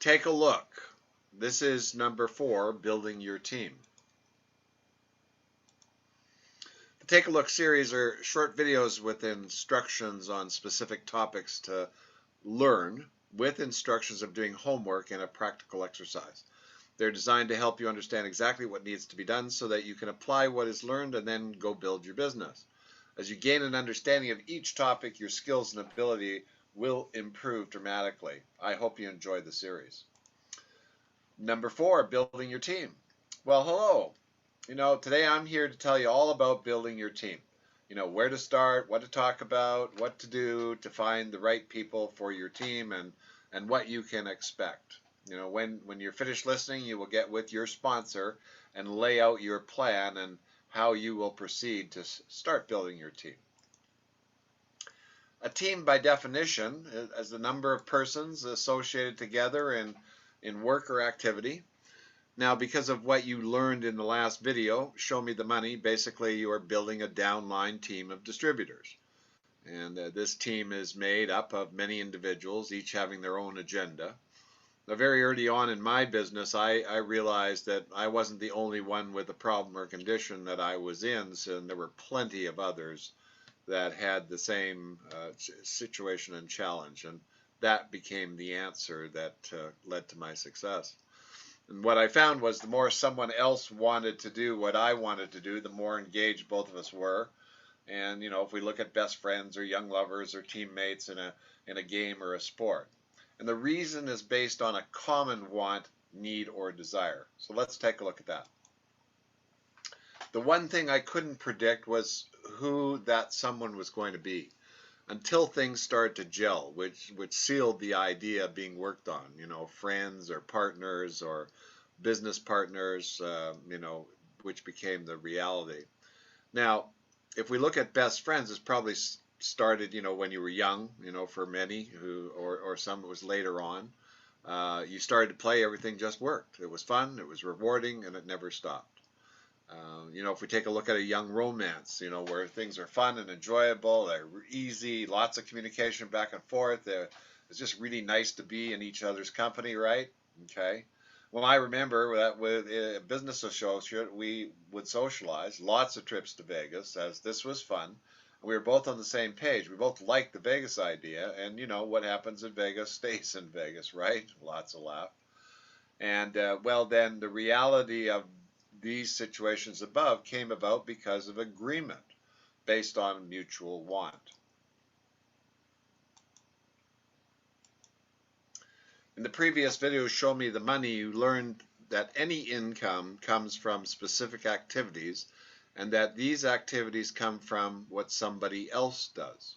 Take a look. This is number 4, building your team. The Take a Look series are short videos with instructions on specific topics to learn, with instructions of doing homework and a practical exercise. They're designed to help you understand exactly what needs to be done so that you can apply what is learned and then go build your business. As you gain an understanding of each topic, your skills and ability will improve dramatically. I hope you enjoy the series. Number 4, building your team. Well, hello. Today I'm here to tell you all about building your team. Where to start, what to talk about, what to do to find the right people for your team, and what you can expect. When you're finished listening, you will get with your sponsor and lay out your plan and how you will proceed to start building your team. A team, by definition, is the number of persons associated together in work or activity. Now, because of what you learned in the last video, Show Me the Money, basically you are building a downline team of distributors. And this team is made up of many individuals, each having their own agenda. Now, very early on in my business, I realized that I wasn't the only one with a problem or condition that I was in, so there were plenty of others that had the same situation and challenge, and that became the answer that led to my success. And what I found was the more someone else wanted to do what I wanted to do, the more engaged both of us were. And if we look at best friends or young lovers or teammates in a game or a sport. And the reason is based on a common want, need, or desire. So let's take a look at that. The one thing I couldn't predict was who that someone was going to be until things started to gel, which sealed the idea being worked on. Friends or partners or business partners, which became the reality. Now, if we look at best friends, it's probably started, when you were young, for many or some it was later on. You started to play, everything just worked. It was fun, it was rewarding, and it never stopped. If we take a look at a young romance, where things are fun and enjoyable, they're easy, lots of communication back and forth. It's just really nice to be in each other's company, right? Okay. Well, I remember that with a business associate, we would socialize, lots of trips to Vegas, as this was fun. We were both on the same page. We both liked the Vegas idea, and what happens in Vegas stays in Vegas, right? Lots of laugh. And well, then the reality of these situations above came about because of agreement based on mutual want. In the previous video, Show Me the Money, you learned that any income comes from specific activities and that these activities come from what somebody else does.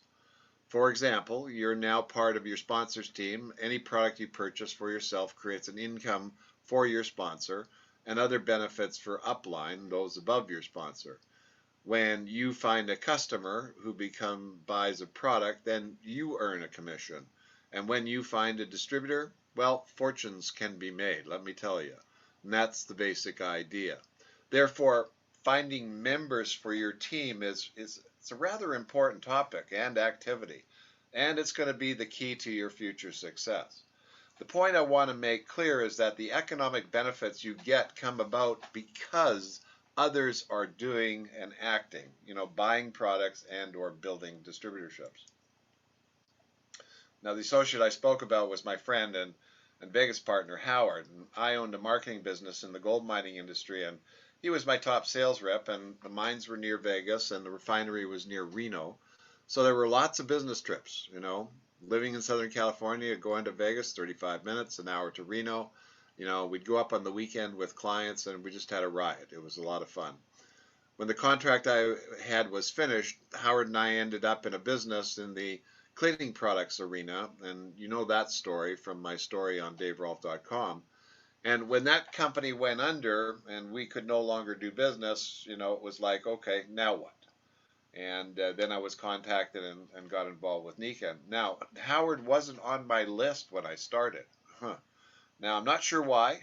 For example, you're now part of your sponsor's team. Any product you purchase for yourself creates an income for your sponsor and other benefits for upline, those above your sponsor. When you find a customer who buys a product, then you earn a commission. And when you find a distributor, well, fortunes can be made, let me tell you. And that's the basic idea. Therefore, finding members for your team it's a rather important topic and activity, and it's going to be the key to your future success. The point I want to make clear is that the economic benefits you get come about because others are doing and acting, buying products and or building distributorships. Now, the associate I spoke about was my friend and Vegas partner, Howard. And I owned a marketing business in the gold mining industry, and he was my top sales rep, and the mines were near Vegas and the refinery was near Reno. So there were lots of business trips, living in Southern California, going to Vegas, 35 minutes, an hour to Reno. We'd go up on the weekend with clients and we just had a riot. It was a lot of fun. When the contract I had was finished, Howard and I ended up in a business in the cleaning products arena, and you know that story from my story on daverolf.com. And when that company went under and we could no longer do business, it was like, okay, now what? And then I was contacted and got involved with Nika. Now, Howard wasn't on my list when I started. Now, I'm not sure why,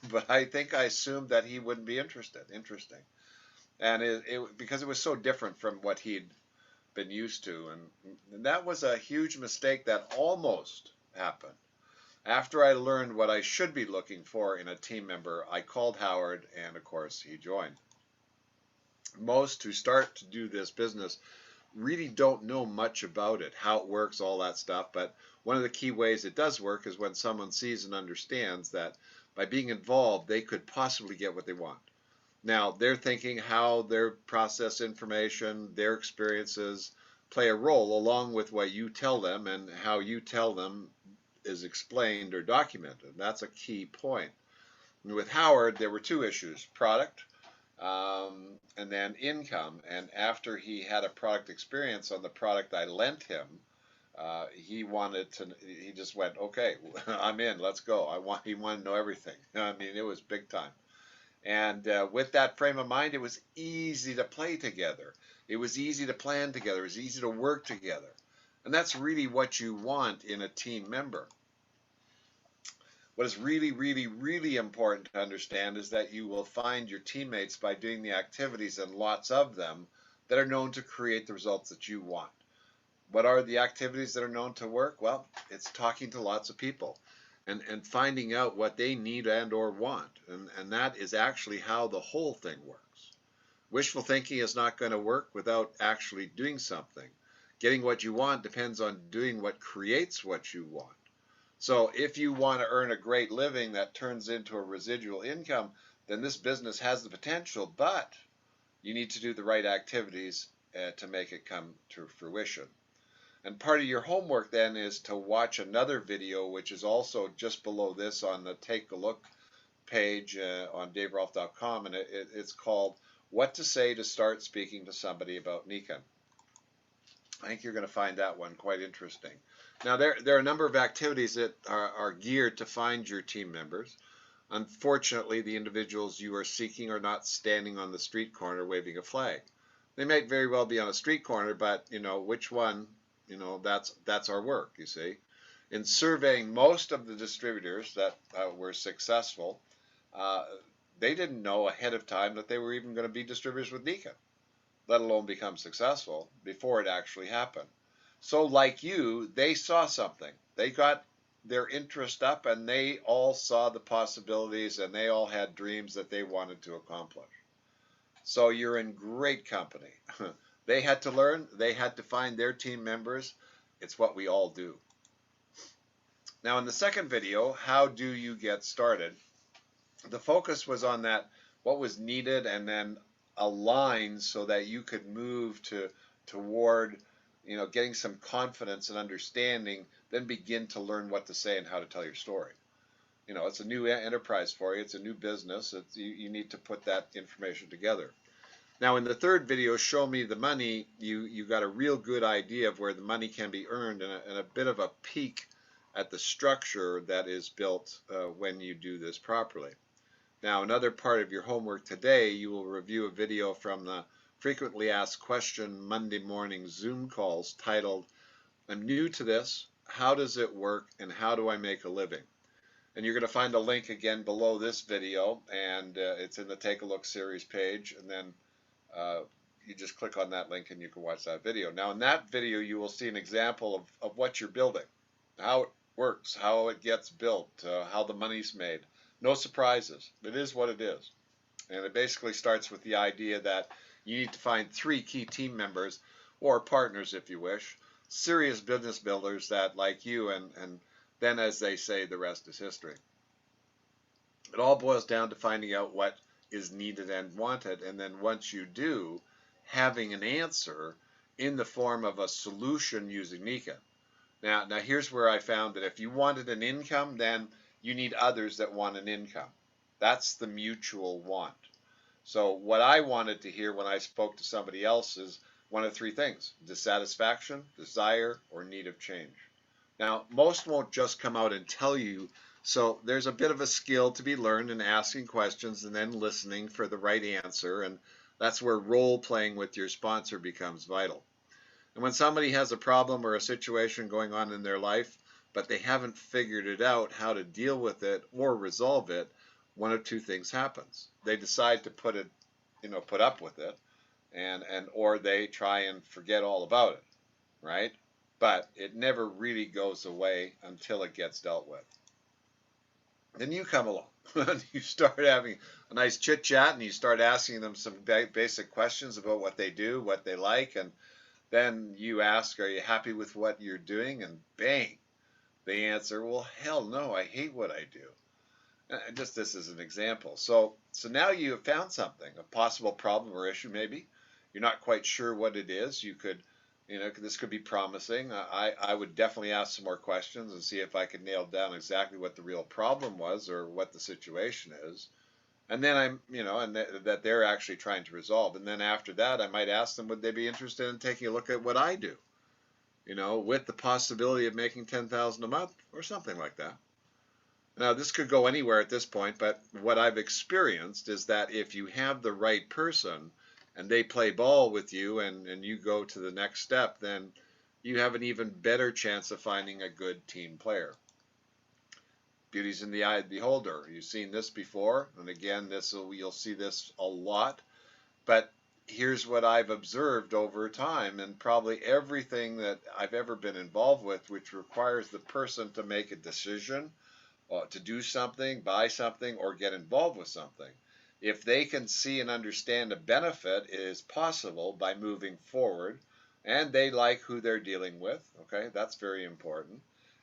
but I think I assumed that he wouldn't be interested. Interesting. And because it was so different from what he'd been used to. And that was a huge mistake that almost happened. After I learned what I should be looking for in a team member, I called Howard, and of course he joined. Most who start to do this business really don't know much about it, how it works, all that stuff. But one of the key ways it does work is when someone sees and understands that by being involved, they could possibly get what they want. Now, they're thinking how their process information, their experiences play a role along with what you tell them, and how you tell them is explained or documented. That's a key point. And with Howard, there were two issues: product, and then income. And after he had a product experience on the product I lent him, he just went, okay, I'm in, let's go. He wanted to know everything. I mean, it was big time. And with that frame of mind, it was easy to play together. It was easy to plan together. It was easy to work together. And that's really what you want in a team member. What is really, really, really important to understand is that you will find your teammates by doing the activities, and lots of them, that are known to create the results that you want. What are the activities that are known to work? Well, it's talking to lots of people and finding out what they need and or want. And that is actually how the whole thing works. Wishful thinking is not going to work without actually doing something. Getting what you want depends on doing what creates what you want. So if you want to earn a great living that turns into a residual income, then this business has the potential, but you need to do the right activities to make it come to fruition. And part of your homework then is to watch another video, which is also just below this on the Take a Look page on daverolf.com, and it's called What to Say to Start Speaking to Somebody About Nikon. I think you're going to find that one quite interesting. Now, there are a number of activities that are geared to find your team members. Unfortunately, the individuals you are seeking are not standing on the street corner waving a flag. They might very well be on a street corner, but, which one, that's our work, you see. In surveying most of the distributors that were successful, they didn't know ahead of time that they were even going to be distributors with Nikon, let alone become successful before it actually happened. So like you, they saw something. They got their interest up, and they all saw the possibilities, and they all had dreams that they wanted to accomplish. So you're in great company. They had to learn. They had to find their team members. It's what we all do. Now in the second video, how do you get started? The focus was on that, what was needed, and then align so that you could move toward getting some confidence and understanding, then begin to learn what to say and how to tell your story. It's a new enterprise for you. It's a new business. You need to put that information together. Now in the third video, Show Me the Money, you got a real good idea of where the money can be earned, and a bit of a peek at the structure that is built when you do this properly. Now, another part of your homework today, you will review a video from the Frequently Asked Question Monday morning Zoom calls titled, I'm new to this, how does it work, and how do I make a living? And you're going to find a link again below this video, and it's in the Take a Look series page, and then you just click on that link and you can watch that video. Now in that video you will see an example of what you're building, how it works, how it gets built, how the money's made. No surprises. It is what it is. And it basically starts with the idea that you need to find 3 key team members, or partners if you wish, serious business builders that like you, and then, as they say, the rest is history. It all boils down to finding out what is needed and wanted, and then once you do, having an answer in the form of a solution using Nikon. Now here's where I found that if you wanted an income, then you need others that want an income. That's the mutual want. So what I wanted to hear when I spoke to somebody else is one of 3 things: dissatisfaction, desire, or need of change. Now, most won't just come out and tell you, so there's a bit of a skill to be learned in asking questions and then listening for the right answer, and that's where role playing with your sponsor becomes vital. And when somebody has a problem or a situation going on in their life, but they haven't figured it out how to deal with it or resolve it, one of 2 things happens. They decide to put up with it, or they try and forget all about it, right? But it never really goes away until it gets dealt with. Then you come along and you start having a nice chit chat and you start asking them some basic questions about what they do, what they like, and then you ask, are you happy with what you're doing? And bang, they answer, well, hell no, I hate what I do. Just this is an example. So now you have found something, a possible problem or issue maybe. You're not quite sure what it is. You could, this could be promising. I would definitely ask some more questions and see if I could nail down exactly what the real problem was or what the situation is. And then that they're actually trying to resolve. And then after that, I might ask them, would they be interested in taking a look at what I do? With the possibility of making 10,000 a month or something like that. Now, this could go anywhere at this point, but what I've experienced is that if you have the right person and they play ball with you and you go to the next step, then you have an even better chance of finding a good team player. Beauty's in the eye of the beholder. You've seen this before, and again, you'll see this a lot. But here's what I've observed over time, and probably everything that I've ever been involved with, which requires the person to make a decision to do something, buy something, or get involved with something. If they can see and understand a benefit is possible by moving forward, and they like who they're dealing with, okay, that's very important,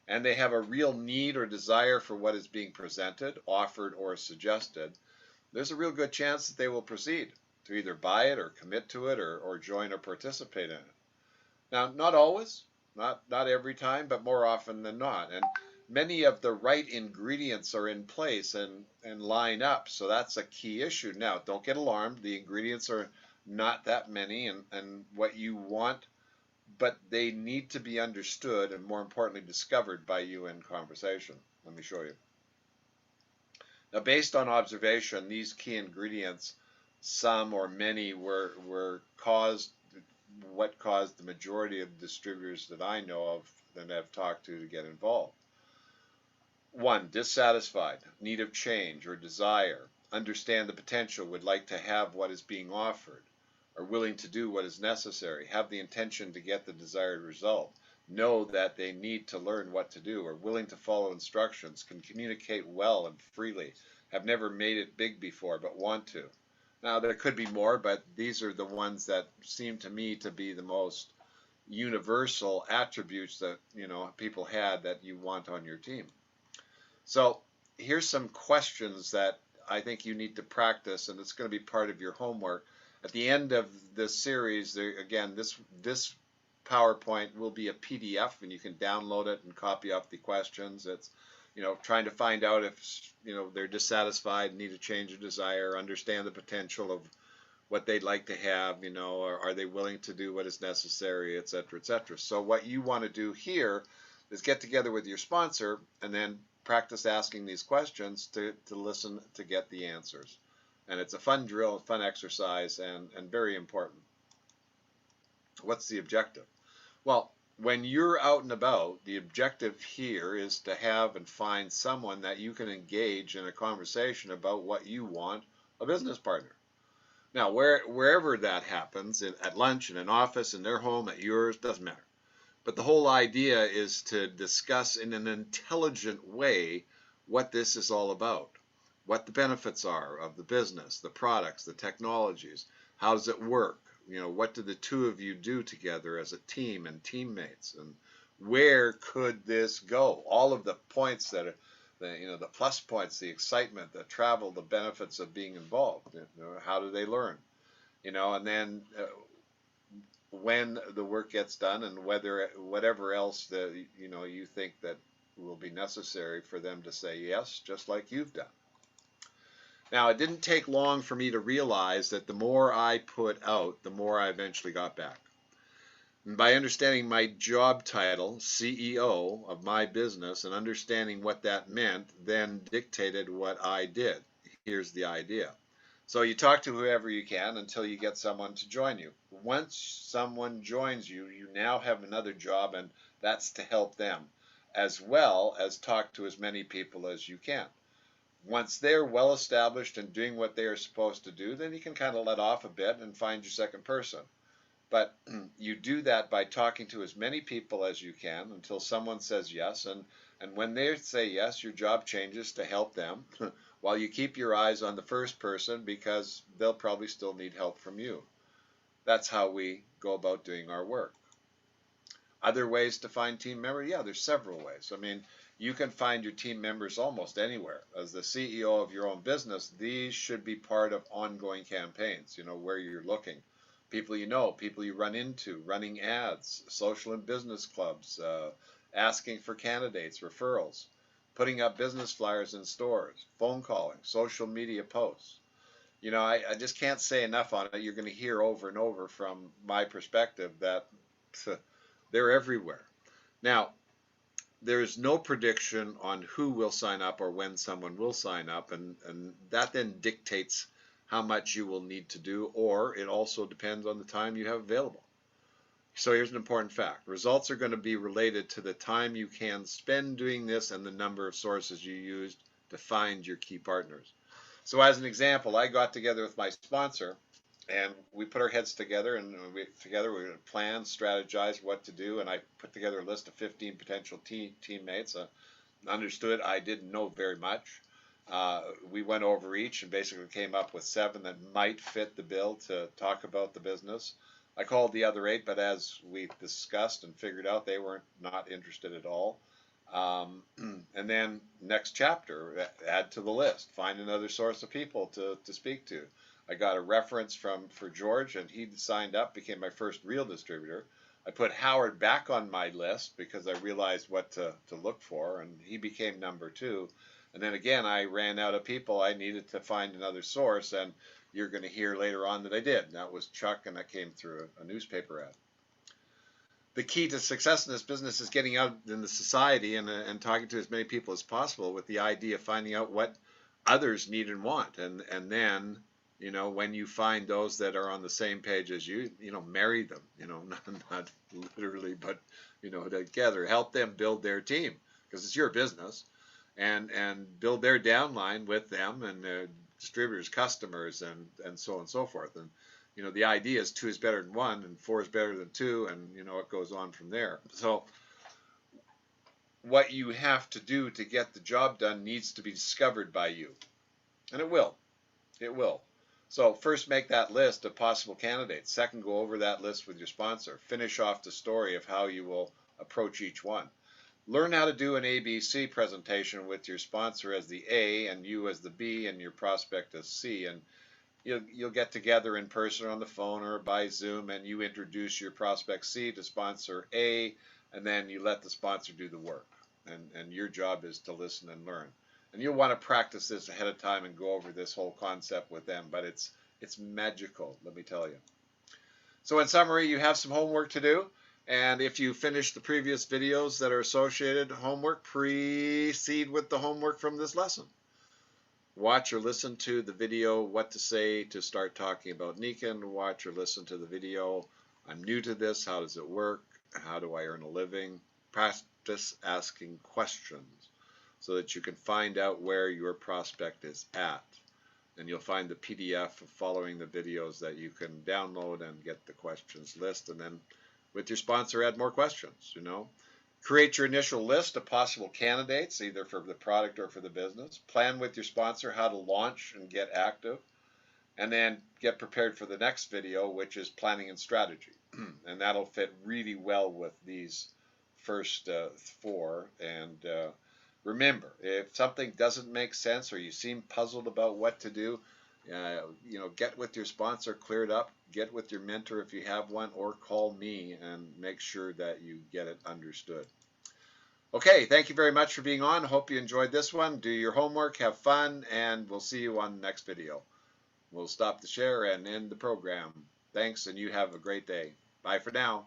and they have a real need or desire for what is being presented, offered, or suggested, there's a real good chance that they will proceed to either buy it or commit to it or join or participate in it. Now, not always, not every time, but more often than not. And many of the right ingredients are in place and line up. So that's a key issue. Now, don't get alarmed. The ingredients are not that many and what you want, but they need to be understood and, more importantly, discovered by you in conversation. Let me show you. Now, based on observation, these key ingredients, some or many, were what caused the majority of distributors that I know of and have talked to get involved. 1, dissatisfied, need of change or desire, understand the potential, would like to have what is being offered, are willing to do what is necessary, have the intention to get the desired result, know that they need to learn what to do, are willing to follow instructions, can communicate well and freely, have never made it big before but want to. Now, there could be more, but these are the ones that seem to me to be the most universal attributes that people had that you want on your team. So here's some questions that I think you need to practice, and it's going to be part of your homework. At the end of this series, again, this PowerPoint will be a PDF, and you can download it and copy up the questions. It's trying to find out if they're dissatisfied, need a change of desire, understand the potential of what they'd like to have, or are they willing to do what is necessary, et cetera, et cetera. So what you want to do here is get together with your sponsor and then practice asking these questions to listen to get the answers. And it's a fun drill, fun exercise, and very important. What's the objective? Well, when you're out and about, the objective here is to have and find someone that you can engage in a conversation about what you want, a business partner. Now, wherever that happens, at lunch, in an office, in their home, at yours, doesn't matter. But the whole idea is to discuss in an intelligent way what this is all about, what the benefits are of the business, the products, the technologies, how does it work, what do the two of you do together as a team and teammates, and where could this go? All of the points that are, the plus points, the excitement, the travel, the benefits of being involved. How do they learn? And then when the work gets done and whatever else that you think that will be necessary for them to say yes, just like you've done. Now, it didn't take long for me to realize that the more I put out, the more I eventually got back. And by understanding my job title, CEO of my business, and understanding what that meant, then dictated what I did. Here's the idea. So you talk to whoever you can until you get someone to join you. Once someone joins you, you now have another job, and that's to help them, as well as talk to as many people as you can. Once they're well established and doing what they are supposed to do, then you can kind of let off a bit and find your second person. But you do that by talking to as many people as you can until someone says yes. And when they say yes, your job changes to help them while you keep your eyes on the first person because they'll probably still need help from you. That's how we go about doing our work. Other ways to find team members? Yeah, there's several ways. I mean, you can find your team members almost anywhere. As the CEO of your own business, these should be part of ongoing campaigns, where you're looking. People you know, people you run into, running ads, social and business clubs, asking for candidates, referrals, putting up business flyers in stores, phone calling, social media posts. I just can't say enough on it. You're going to hear over and over from my perspective that they're everywhere. Now, there's no prediction on who will sign up or when someone will sign up, and that then dictates how much you will need to do, or it also depends on the time you have available. So here's an important fact. Results are going to be related to the time you can spend doing this and the number of sources you used to find your key partners. So as an example, I got together with my sponsor and we put our heads together and we plan, strategize what to do, and I put together a list of 15 potential teammates. Understood I didn't know very much. We went over each and basically came up with 7 that might fit the bill to talk about the business. I called the other 8, but as we discussed and figured out, they weren't not interested at all. And then next chapter, add to the list, find another source of people to speak to. I got a reference for George, and he signed up, became my first real distributor. I put Howard back on my list because I realized what to look for, and he became number 2. And then again, I ran out of people. I needed to find another source, and you're going to hear later on that I did. And that was Chuck, and that came through a newspaper ad. The key to success in this business is getting out in the society and talking to as many people as possible with the idea of finding out what others need and want. And then, when you find those that are on the same page as you, marry them, not literally, but, together, help them build their team because it's your business, and build their downline with them and their distributors, customers, and so on and so forth. And the idea is 2 is better than 1 and 4 is better than 2, and it goes on from there. So what you have to do to get the job done needs to be discovered by you, and it will. So first, make that list of possible candidates. Second, go over that list with your sponsor. Finish off the story of how you will approach each one. Learn how to do an ABC presentation with your sponsor as the A and you as the B and your prospect as C, and you'll get together in person or on the phone or by Zoom, and you introduce your prospect C to sponsor A, and then you let the sponsor do the work. And your job is to listen and learn. And you'll want to practice this ahead of time and go over this whole concept with them, but it's magical, let me tell you. So in summary, you have some homework to do. And if you finish the previous videos that are associated homework, proceed with the homework from this lesson. Watch or listen to the video, What to Say to Start Talking About Nikan. Watch or listen to the video, I'm new to this, how does it work? How do I earn a living? Practice asking questions so that you can find out where your prospect is at. And you'll find the PDF of following the videos that you can download and get the questions list. And then with your sponsor, add more questions, Create your initial list of possible candidates, either for the product or for the business. Plan with your sponsor how to launch and get active. And then get prepared for the next video, which is planning and strategy. And that'll fit really well with these first 4. And remember, if something doesn't make sense or you seem puzzled about what to do, get with your sponsor, clear it up, get with your mentor if you have one, or call me and make sure that you get it understood. Okay, thank you very much for being on. Hope you enjoyed this one. Do your homework, have fun, and we'll see you on the next video. We'll stop the share and end the program. Thanks, and you have a great day. Bye for now.